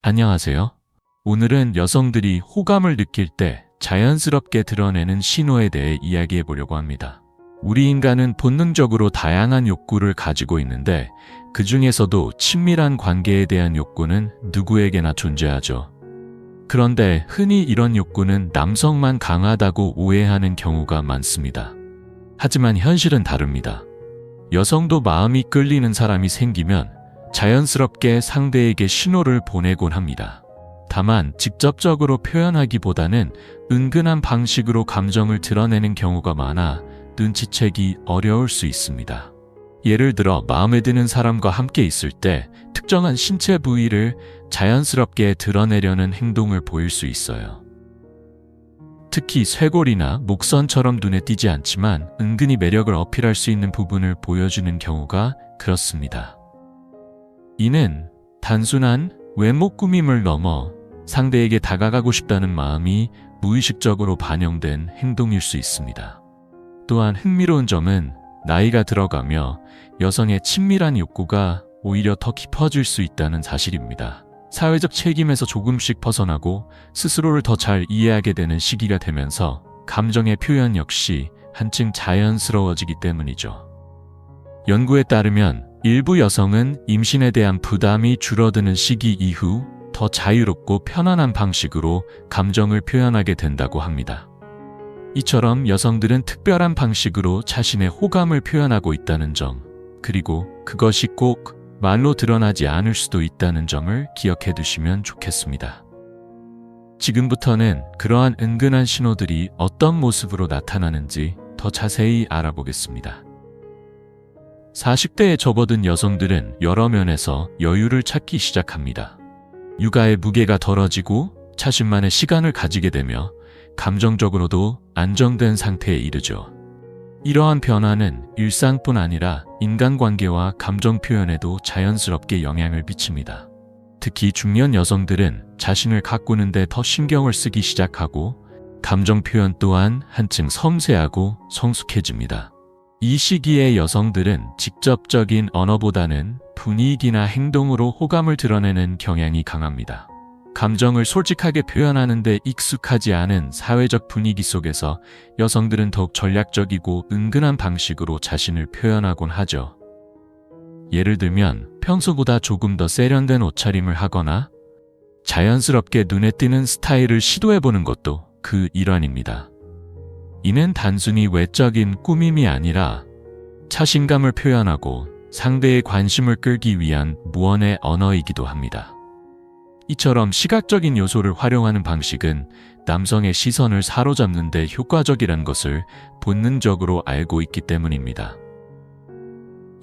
안녕하세요. 오늘은 여성들이 호감을 느낄 때 자연스럽게 드러내는 신호에 대해 이야기해 보려고 합니다. 우리 인간은 본능적으로 다양한 욕구를 가지고 있는데 그 중에서도 친밀한 관계에 대한 욕구는 누구에게나 존재하죠. 그런데 흔히 이런 욕구는 남성만 강하다고 오해하는 경우가 많습니다. 하지만 현실은 다릅니다. 여성도 마음이 끌리는 사람이 생기면 자연스럽게 상대에게 신호를 보내곤 합니다. 다만 직접적으로 표현하기보다는 은근한 방식으로 감정을 드러내는 경우가 많아 눈치채기 어려울 수 있습니다. 예를 들어 마음에 드는 사람과 함께 있을 때 특정한 신체 부위를 자연스럽게 드러내려는 행동을 보일 수 있어요. 특히 쇄골이나 목선처럼 눈에 띄지 않지만 은근히 매력을 어필할 수 있는 부분을 보여주는 경우가 그렇습니다. 이는 단순한 외모 꾸밈을 넘어 상대에게 다가가고 싶다는 마음이 무의식적으로 반영된 행동일 수 있습니다. 또한 흥미로운 점은 나이가 들어가며 여성의 친밀한 욕구가 오히려 더 깊어질 수 있다는 사실입니다. 사회적 책임에서 조금씩 벗어나고 스스로를 더 잘 이해하게 되는 시기가 되면서 감정의 표현 역시 한층 자연스러워지기 때문이죠. 연구에 따르면 일부 여성은 임신에 대한 부담이 줄어드는 시기 이후 더 자유롭고 편안한 방식으로 감정을 표현하게 된다고 합니다. 이처럼 여성들은 특별한 방식으로 자신의 호감을 표현하고 있다는 점, 그리고 그것이 꼭 말로 드러나지 않을 수도 있다는 점을 기억해 두시면 좋겠습니다. 지금부터는 그러한 은근한 신호들이 어떤 모습으로 나타나는지 더 자세히 알아보겠습니다. 40대에 접어든 여성들은 여러 면에서 여유를 찾기 시작합니다. 육아의 무게가 덜어지고 자신만의 시간을 가지게 되며 감정적으로도 안정된 상태에 이르죠. 이러한 변화는 일상뿐 아니라 인간관계와 감정 표현에도 자연스럽게 영향을 미칩니다. 특히 중년 여성들은 자신을 가꾸는데 더 신경을 쓰기 시작하고 감정 표현 또한 한층 섬세하고 성숙해집니다. 이 시기의 여성들은 직접적인 언어보다는 분위기나 행동으로 호감을 드러내는 경향이 강합니다. 감정을 솔직하게 표현하는 데 익숙하지 않은 사회적 분위기 속에서 여성들은 더욱 전략적이고 은근한 방식으로 자신을 표현하곤 하죠. 예를 들면 평소보다 조금 더 세련된 옷차림을 하거나 자연스럽게 눈에 띄는 스타일을 시도해보는 것도 그 일환입니다. 이는 단순히 외적인 꾸밈이 아니라 자신감을 표현하고 상대의 관심을 끌기 위한 무언의 언어이기도 합니다. 이처럼 시각적인 요소를 활용하는 방식은 남성의 시선을 사로잡는 데 효과적이라는 것을 본능적으로 알고 있기 때문입니다.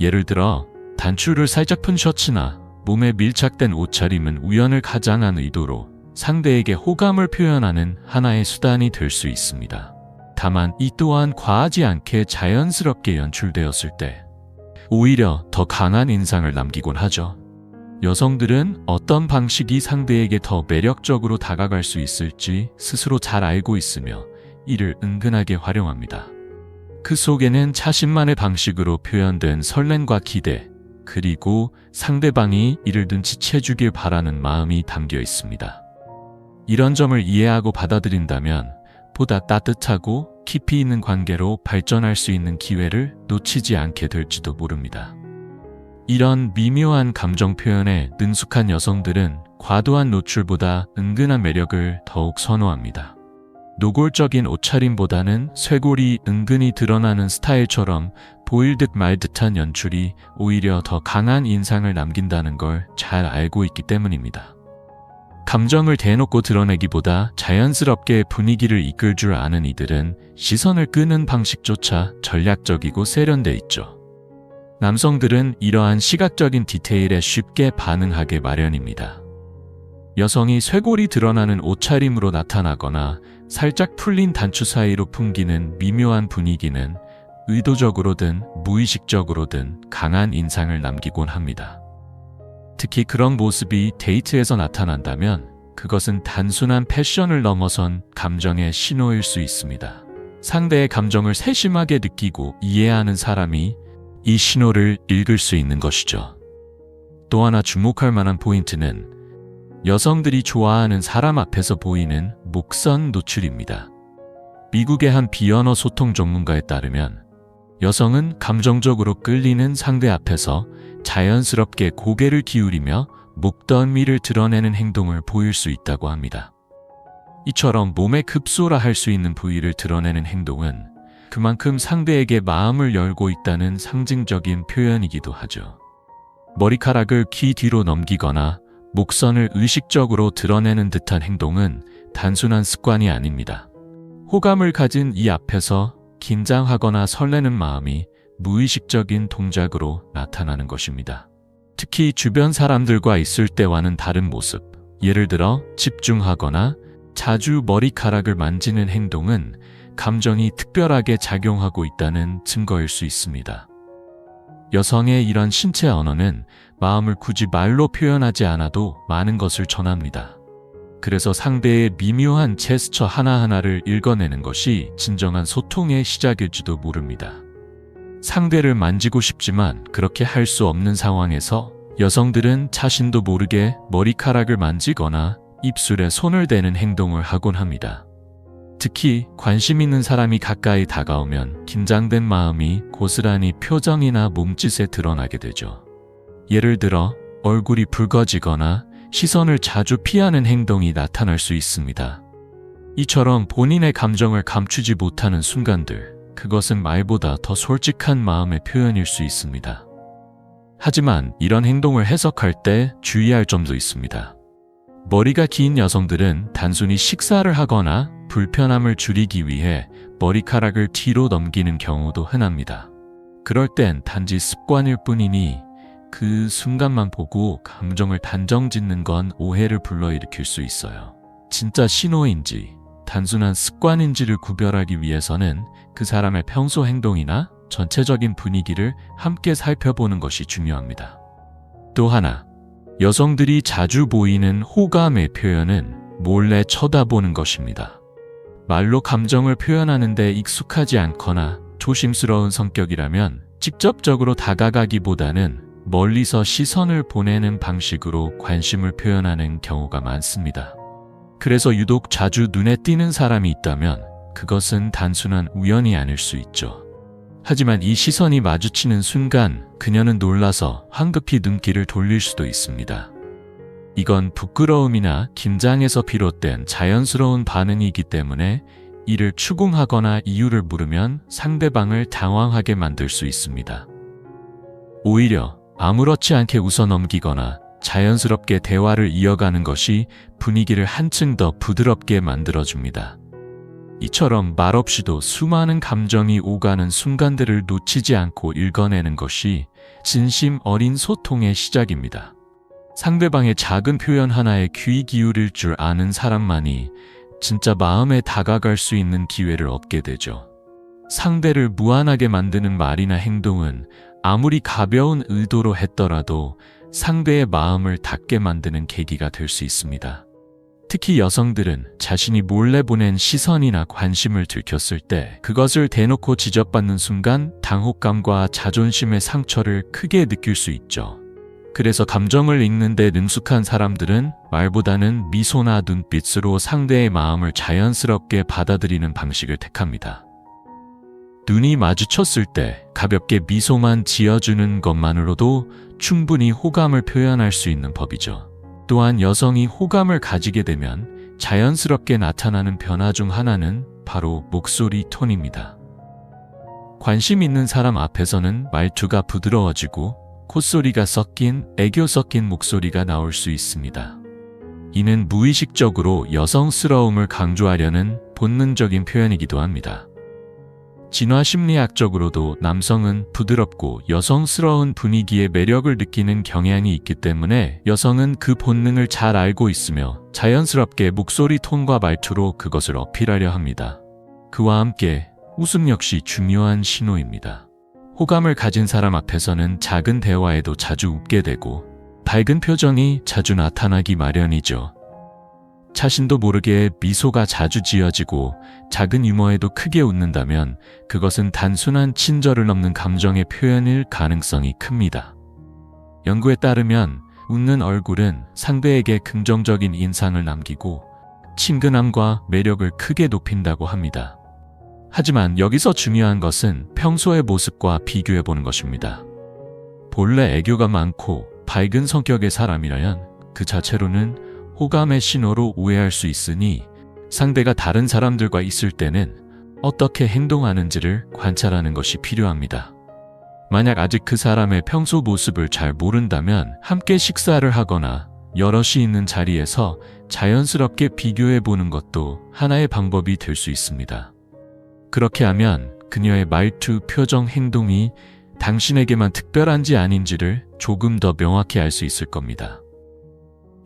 예를 들어 단추를 살짝 푼 셔츠나 몸에 밀착된 옷차림은 우연을 가장한 의도로 상대에게 호감을 표현하는 하나의 수단이 될 수 있습니다. 다만 이 또한 과하지 않게 자연스럽게 연출되었을 때 오히려 더 강한 인상을 남기곤 하죠. 여성들은 어떤 방식이 상대에게 더 매력적으로 다가갈 수 있을지 스스로 잘 알고 있으며 이를 은근하게 활용합니다. 그 속에는 자신만의 방식으로 표현된 설렘과 기대, 그리고 상대방이 이를 눈치채주길 바라는 마음이 담겨 있습니다. 이런 점을 이해하고 받아들인다면 보다 따뜻하고 깊이 있는 관계로 발전할 수 있는 기회를 놓치지 않게 될지도 모릅니다. 이런 미묘한 감정 표현에 능숙한 여성들은 과도한 노출보다 은근한 매력을 더욱 선호합니다. 노골적인 옷차림보다는 쇄골이 은근히 드러나는 스타일처럼 보일 듯 말 듯한 연출이 오히려 더 강한 인상을 남긴다는 걸 잘 알고 있기 때문입니다. 감정을 대놓고 드러내기보다 자연스럽게 분위기를 이끌 줄 아는 이들은 시선을 끄는 방식조차 전략적이고 세련돼 있죠. 남성들은 이러한 시각적인 디테일에 쉽게 반응하게 마련입니다. 여성이 쇄골이 드러나는 옷차림으로 나타나거나 살짝 풀린 단추 사이로 풍기는 미묘한 분위기는 의도적으로든 무의식적으로든 강한 인상을 남기곤 합니다. 특히 그런 모습이 데이트에서 나타난다면 그것은 단순한 패션을 넘어선 감정의 신호일 수 있습니다. 상대의 감정을 세심하게 느끼고 이해하는 사람이 이 신호를 읽을 수 있는 것이죠. 또 하나 주목할 만한 포인트는 여성들이 좋아하는 사람 앞에서 보이는 목선 노출입니다. 미국의 한 비언어 소통 전문가에 따르면 여성은 감정적으로 끌리는 상대 앞에서 자연스럽게 고개를 기울이며 목덜미를 드러내는 행동을 보일 수 있다고 합니다. 이처럼 몸에 급소라 할 수 있는 부위를 드러내는 행동은 그만큼 상대에게 마음을 열고 있다는 상징적인 표현이기도 하죠. 머리카락을 귀 뒤로 넘기거나 목선을 의식적으로 드러내는 듯한 행동은 단순한 습관이 아닙니다. 호감을 가진 이 앞에서 긴장하거나 설레는 마음이 무의식적인 동작으로 나타나는 것입니다. 특히 주변 사람들과 있을 때와는 다른 모습, 예를 들어 집중하거나 자주 머리카락을 만지는 행동은 감정이 특별하게 작용하고 있다는 증거일 수 있습니다. 여성의 이런 신체 언어는 마음을 굳이 말로 표현하지 않아도 많은 것을 전합니다. 그래서 상대의 미묘한 제스처 하나하나를 읽어내는 것이 진정한 소통의 시작일지도 모릅니다. 상대를 만지고 싶지만 그렇게 할 수 없는 상황에서 여성들은 자신도 모르게 머리카락을 만지거나 입술에 손을 대는 행동을 하곤 합니다. 특히 관심 있는 사람이 가까이 다가오면 긴장된 마음이 고스란히 표정이나 몸짓에 드러나게 되죠. 예를 들어 얼굴이 붉어지거나 시선을 자주 피하는 행동이 나타날 수 있습니다. 이처럼 본인의 감정을 감추지 못하는 순간들, 그것은 말보다 더 솔직한 마음의 표현일 수 있습니다. 하지만 이런 행동을 해석할 때 주의할 점도 있습니다. 머리가 긴 여성들은 단순히 식사를 하거나 불편함을 줄이기 위해 머리카락을 뒤로 넘기는 경우도 흔합니다. 그럴 땐 단지 습관일 뿐이니 그 순간만 보고 감정을 단정짓는 건 오해를 불러일으킬 수 있어요. 진짜 신호인지 단순한 습관인지를 구별하기 위해서는 그 사람의 평소 행동이나 전체적인 분위기를 함께 살펴보는 것이 중요합니다. 또 하나, 여성들이 자주 보이는 호감의 표현은 몰래 쳐다보는 것입니다. 말로 감정을 표현하는 데 익숙하지 않거나 조심스러운 성격이라면 직접적으로 다가가기보다는 멀리서 시선을 보내는 방식으로 관심을 표현하는 경우가 많습니다. 그래서 유독 자주 눈에 띄는 사람이 있다면 그것은 단순한 우연이 아닐 수 있죠. 하지만 이 시선이 마주치는 순간 그녀는 놀라서 황급히 눈길을 돌릴 수도 있습니다. 이건 부끄러움이나 긴장에서 비롯된 자연스러운 반응이기 때문에 이를 추궁하거나 이유를 물으면 상대방을 당황하게 만들 수 있습니다. 오히려 아무렇지 않게 웃어넘기거나 자연스럽게 대화를 이어가는 것이 분위기를 한층 더 부드럽게 만들어줍니다. 이처럼 말없이도 수많은 감정이 오가는 순간들을 놓치지 않고 읽어내는 것이 진심 어린 소통의 시작입니다. 상대방의 작은 표현 하나에 귀 기울일 줄 아는 사람만이 진짜 마음에 다가갈 수 있는 기회를 얻게 되죠. 상대를 무안하게 만드는 말이나 행동은 아무리 가벼운 의도로 했더라도 상대의 마음을 닫게 만드는 계기가 될 수 있습니다. 특히 여성들은 자신이 몰래 보낸 시선이나 관심을 들켰을 때 그것을 대놓고 지적받는 순간 당혹감과 자존심의 상처를 크게 느낄 수 있죠. 그래서 감정을 읽는 데 능숙한 사람들은 말보다는 미소나 눈빛으로 상대의 마음을 자연스럽게 받아들이는 방식을 택합니다. 눈이 마주쳤을 때 가볍게 미소만 지어주는 것만으로도 충분히 호감을 표현할 수 있는 법이죠. 또한 여성이 호감을 가지게 되면 자연스럽게 나타나는 변화 중 하나는 바로 목소리 톤입니다. 관심 있는 사람 앞에서는 말투가 부드러워지고 콧소리가 섞인 애교 섞인 목소리가 나올 수 있습니다. 이는 무의식적으로 여성스러움을 강조하려는 본능적인 표현이기도 합니다. 진화 심리학적으로도 남성은 부드럽고 여성스러운 분위기에 매력을 느끼는 경향이 있기 때문에 여성은 그 본능을 잘 알고 있으며 자연스럽게 목소리 톤과 말투로 그것을 어필하려 합니다. 그와 함께 웃음 역시 중요한 신호입니다. 호감을 가진 사람 앞에서는 작은 대화에도 자주 웃게 되고 밝은 표정이 자주 나타나기 마련이죠. 자신도 모르게 미소가 자주 지어지고 작은 유머에도 크게 웃는다면 그것은 단순한 친절을 넘는 감정의 표현일 가능성이 큽니다. 연구에 따르면 웃는 얼굴은 상대에게 긍정적인 인상을 남기고 친근함과 매력을 크게 높인다고 합니다. 하지만 여기서 중요한 것은 평소의 모습과 비교해 보는 것입니다. 본래 애교가 많고 밝은 성격의 사람이라면 그 자체로는 호감의 신호로 오해할 수 있으니 상대가 다른 사람들과 있을 때는 어떻게 행동하는지를 관찰하는 것이 필요합니다. 만약 아직 그 사람의 평소 모습을 잘 모른다면 함께 식사를 하거나 여럿이 있는 자리에서 자연스럽게 비교해 보는 것도 하나의 방법이 될 수 있습니다. 그렇게 하면 그녀의 말투, 표정, 행동이 당신에게만 특별한지 아닌지를 조금 더 명확히 알 수 있을 겁니다.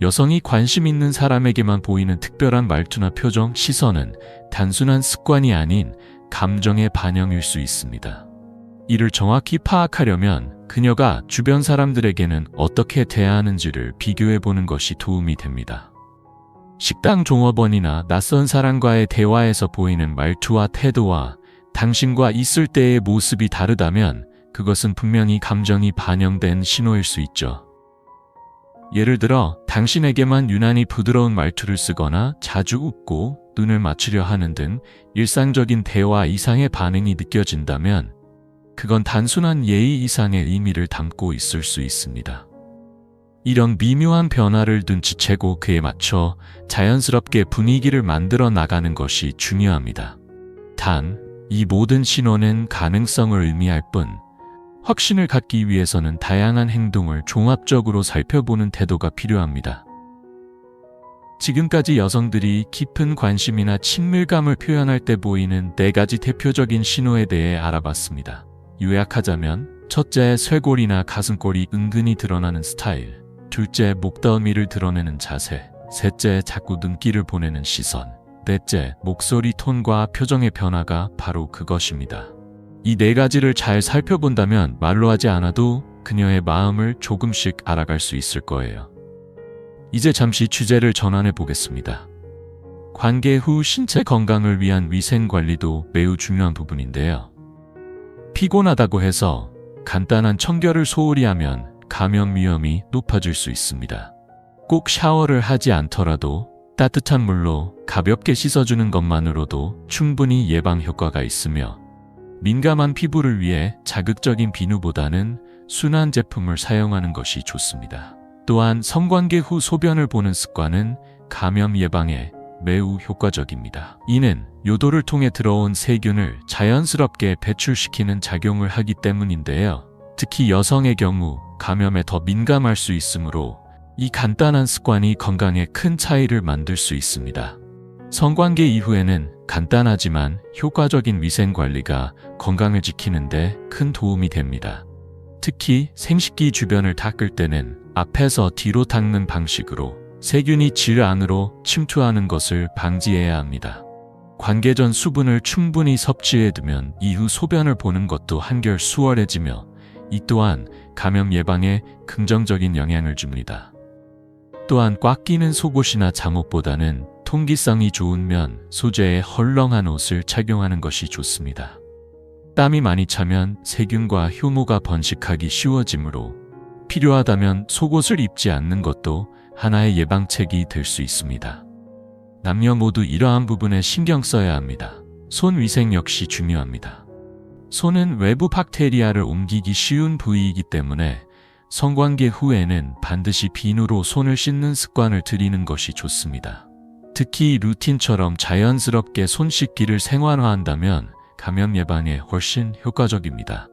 여성이 관심 있는 사람에게만 보이는 특별한 말투나 표정, 시선은 단순한 습관이 아닌 감정의 반영일 수 있습니다. 이를 정확히 파악하려면 그녀가 주변 사람들에게는 어떻게 대하는지를 비교해 보는 것이 도움이 됩니다. 식당 종업원이나 낯선 사람과의 대화에서 보이는 말투와 태도와 당신과 있을 때의 모습이 다르다면 그것은 분명히 감정이 반영된 신호일 수 있죠. 예를 들어 당신에게만 유난히 부드러운 말투를 쓰거나 자주 웃고 눈을 맞추려 하는 등 일상적인 대화 이상의 반응이 느껴진다면 그건 단순한 예의 이상의 의미를 담고 있을 수 있습니다. 이런 미묘한 변화를 눈치채고 그에 맞춰 자연스럽게 분위기를 만들어 나가는 것이 중요합니다. 단, 이 모든 신호는 가능성을 의미할 뿐, 확신을 갖기 위해서는 다양한 행동을 종합적으로 살펴보는 태도가 필요합니다. 지금까지 여성들이 깊은 관심이나 친밀감을 표현할 때 보이는 4가지 대표적인 신호에 대해 알아봤습니다. 요약하자면 첫째, 쇄골이나 가슴골이 은근히 드러나는 스타일. 둘째, 목덜미를 드러내는 자세. 셋째, 자꾸 눈길을 보내는 시선. 넷째, 목소리 톤과 표정의 변화가 바로 그것입니다. 이 4가지를 잘 살펴본다면 말로 하지 않아도 그녀의 마음을 조금씩 알아갈 수 있을 거예요. 이제 잠시 주제를 전환해 보겠습니다. 관계 후 신체 건강을 위한 위생 관리도 매우 중요한 부분인데요. 피곤하다고 해서 간단한 청결을 소홀히 하면 감염 위험이 높아질 수 있습니다. 꼭 샤워를 하지 않더라도 따뜻한 물로 가볍게 씻어주는 것만으로도 충분히 예방 효과가 있으며 민감한 피부를 위해 자극적인 비누보다는 순한 제품을 사용하는 것이 좋습니다. 또한 성관계 후 소변을 보는 습관은 감염 예방에 매우 효과적입니다. 이는 요도를 통해 들어온 세균을 자연스럽게 배출시키는 작용을 하기 때문인데요. 특히 여성의 경우 감염에 더 민감할 수 있으므로 이 간단한 습관이 건강에 큰 차이를 만들 수 있습니다. 성관계 이후에는 간단하지만 효과적인 위생관리가 건강을 지키는 데 큰 도움이 됩니다. 특히 생식기 주변을 닦을 때는 앞에서 뒤로 닦는 방식으로 세균이 질 안으로 침투하는 것을 방지해야 합니다. 관계 전 수분을 충분히 섭취해두면 이후 소변을 보는 것도 한결 수월해지며 이 또한 감염 예방에 긍정적인 영향을 줍니다. 또한 꽉 끼는 속옷이나 잠옷보다는 통기성이 좋은 면 소재의 헐렁한 옷을 착용하는 것이 좋습니다. 땀이 많이 차면 세균과 효모가 번식하기 쉬워지므로 필요하다면 속옷을 입지 않는 것도 하나의 예방책이 될 수 있습니다. 남녀 모두 이러한 부분에 신경 써야 합니다. 손 위생 역시 중요합니다. 손은 외부 박테리아를 옮기기 쉬운 부위이기 때문에 성관계 후에는 반드시 비누로 손을 씻는 습관을 들이는 것이 좋습니다. 특히 루틴처럼 자연스럽게 손 씻기를 생활화한다면 감염 예방에 훨씬 효과적입니다.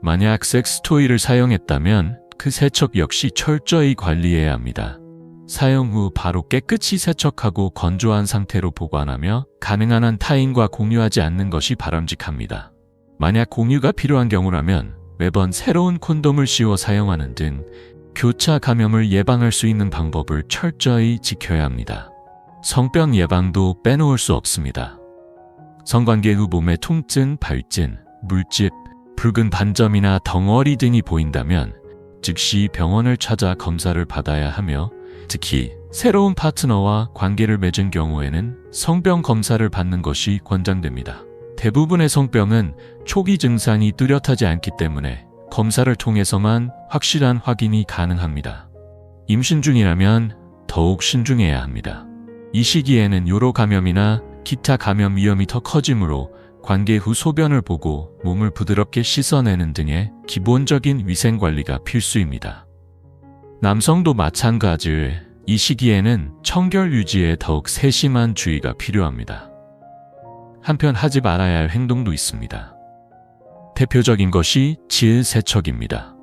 만약 섹스토이를 사용했다면 그 세척 역시 철저히 관리해야 합니다. 사용 후 바로 깨끗이 세척하고 건조한 상태로 보관하며 가능한 한 타인과 공유하지 않는 것이 바람직합니다. 만약 공유가 필요한 경우라면 매번 새로운 콘돔을 씌워 사용하는 등 교차 감염을 예방할 수 있는 방법을 철저히 지켜야 합니다. 성병 예방도 빼놓을 수 없습니다. 성관계 후 몸에 통증, 발진, 물집, 붉은 반점이나 덩어리 등이 보인다면 즉시 병원을 찾아 검사를 받아야 하며 특히 새로운 파트너와 관계를 맺은 경우에는 성병 검사를 받는 것이 권장됩니다. 대부분의 성병은 초기 증상이 뚜렷하지 않기 때문에 검사를 통해서만 확실한 확인이 가능합니다. 임신 중이라면 더욱 신중해야 합니다. 이 시기에는 요로 감염이나 기타 감염 위험이 더 커지므로 관계 후 소변을 보고 몸을 부드럽게 씻어내는 등의 기본적인 위생관리가 필수입니다. 남성도 마찬가지, 이 시기에는 청결 유지에 더욱 세심한 주의가 필요합니다. 한편 하지 말아야 할 행동도 있습니다. 대표적인 것이 질 세척입니다.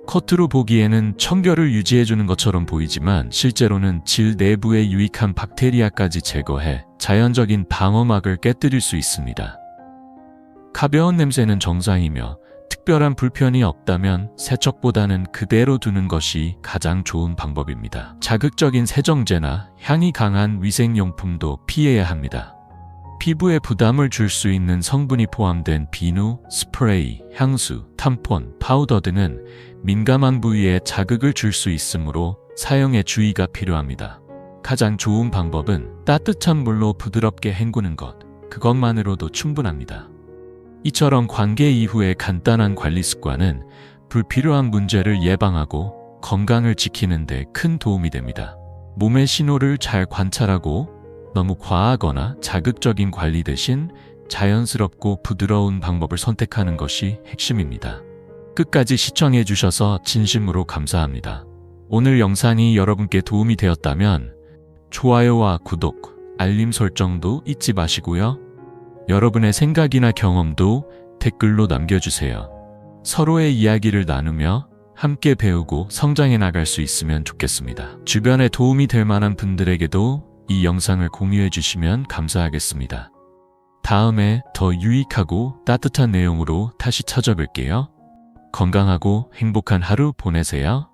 겉으로 보기에는 청결을 유지해주는 것처럼 보이지만 실제로는 질 내부에 유익한 박테리아까지 제거해 자연적인 방어막을 깨뜨릴 수 있습니다. 가벼운 냄새는 정상이며 특별한 불편이 없다면 세척보다는 그대로 두는 것이 가장 좋은 방법입니다. 자극적인 세정제나 향이 강한 위생용품도 피해야 합니다. 피부에 부담을 줄 수 있는 성분이 포함된 비누, 스프레이, 향수, 탐폰, 파우더 등은 민감한 부위에 자극을 줄 수 있으므로 사용에 주의가 필요합니다. 가장 좋은 방법은 따뜻한 물로 부드럽게 헹구는 것, 그것만으로도 충분합니다. 이처럼 관계 이후의 간단한 관리 습관은 불필요한 문제를 예방하고 건강을 지키는 데 큰 도움이 됩니다. 몸의 신호를 잘 관찰하고 너무 과하거나 자극적인 관리 대신 자연스럽고 부드러운 방법을 선택하는 것이 핵심입니다. 끝까지 시청해 주셔서 진심으로 감사합니다. 오늘 영상이 여러분께 도움이 되었다면 좋아요와 구독, 알림 설정도 잊지 마시고요. 여러분의 생각이나 경험도 댓글로 남겨주세요. 서로의 이야기를 나누며 함께 배우고 성장해 나갈 수 있으면 좋겠습니다. 주변에 도움이 될 만한 분들에게도 이 영상을 공유해 주시면 감사하겠습니다. 다음에 더 유익하고 따뜻한 내용으로 다시 찾아뵐게요. 건강하고 행복한 하루 보내세요.